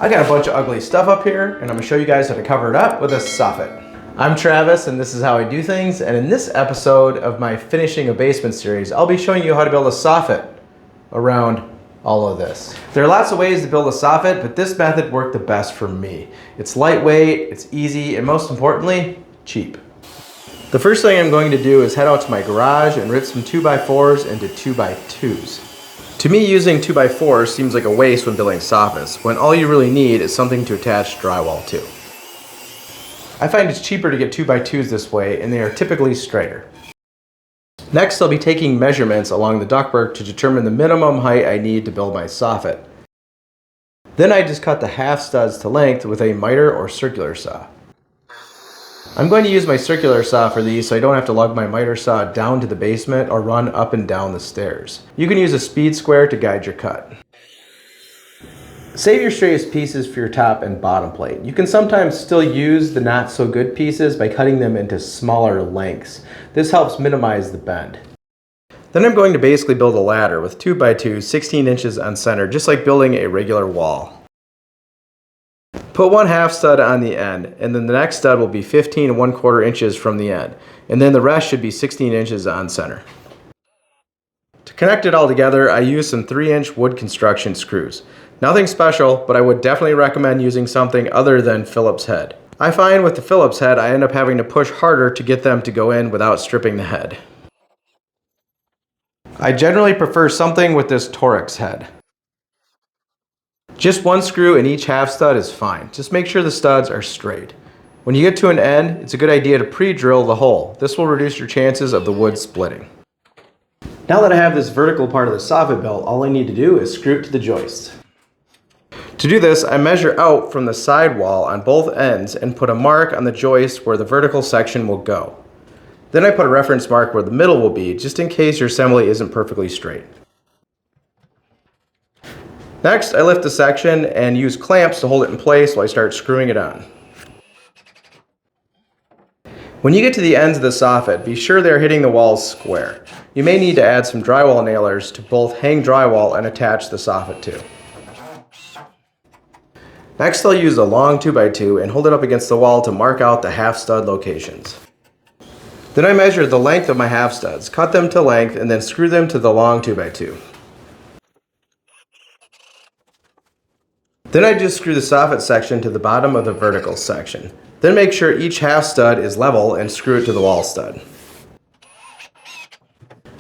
I got a bunch of ugly stuff up here, and I'm gonna show you guys how to cover it up with a Soffit. I'm Travis, and this is how I do things, and in this episode of my Finishing a Basement series, I'll be showing you how to build a Soffit around all of this. There are lots of ways to build a Soffit, but this method worked the best for me. It's lightweight, it's easy, and most importantly, cheap. The first thing I'm going to do is head out to my garage and rip some 2x4s into 2x2s. To me, using 2x4s seems like a waste when building soffits, when all you really need is something to attach drywall to. I find it's cheaper to get 2x2s this way, and they are typically straighter. Next, I'll be taking measurements along the ductwork to determine the minimum height I need to build my soffit. Then I just cut the half studs to length with a miter or circular saw. I'm going to use my circular saw for these so I don't have to lug my miter saw down to the basement or run up and down the stairs. You can use a speed square to guide your cut. Save your straightest pieces for your top and bottom plate. You can sometimes still use the not so good pieces by cutting them into smaller lengths. This helps minimize the bend. Then I'm going to basically build a ladder with 2x2, 16 inches on center, just like building a regular wall. Put one half stud on the end, and then the next stud will be 15 1/4 inches from the end, and then the rest should be 16 inches on center. To connect it all together, I used some 3-inch wood construction screws. Nothing special, but I would definitely recommend using something other than Phillips head. I find with the Phillips head, I end up having to push harder to get them to go in without stripping the head. I generally prefer something with this Torx head. Just one screw in each half stud is fine. Just make sure the studs are straight. When you get to an end, it's a good idea to pre-drill the hole. This will reduce your chances of the wood splitting. Now that I have this vertical part of the soffit built, all I need to do is screw it to the joist. To do this, I measure out from the side wall on both ends and put a mark on the joist where the vertical section will go. Then I put a reference mark where the middle will be, just in case your assembly isn't perfectly straight. Next, I lift the section and use clamps to hold it in place while I start screwing it on. When you get to the ends of the soffit, be sure they're hitting the walls square. You may need to add some drywall nailers to both hang drywall and attach the soffit to. Next, I'll use a long 2x2 and hold it up against the wall to mark out the half stud locations. Then I measure the length of my half studs, cut them to length, and then screw them to the long 2x2. Then I just screw the soffit section to the bottom of the vertical section. Then make sure each half stud is level and screw it to the wall stud.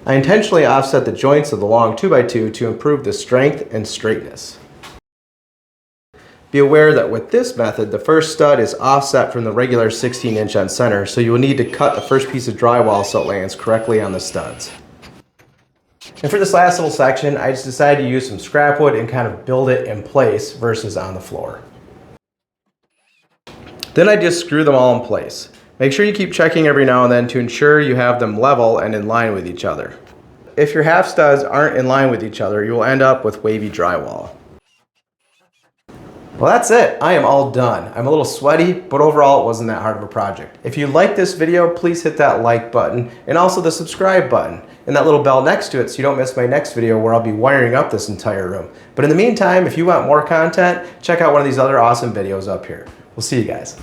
I intentionally offset the joints of the long 2x2 to improve the strength and straightness. Be aware that with this method, the first stud is offset from the regular 16-inch on center, so you will need to cut the first piece of drywall so it lands correctly on the studs. And for this last little section, I just decided to use some scrap wood and kind of build it in place versus on the floor. Then I just screw them all in place. Make sure you keep checking every now and then to ensure you have them level and in line with each other. If your half studs aren't in line with each other, you will end up with wavy drywall. Well, that's it. I am all done. I'm a little sweaty, but overall it wasn't that hard of a project. If you like this video, please hit that like button and also the subscribe button and that little bell next to it so you don't miss my next video where I'll be wiring up this entire room. But in the meantime, if you want more content, check out one of these other awesome videos up here. We'll see you guys.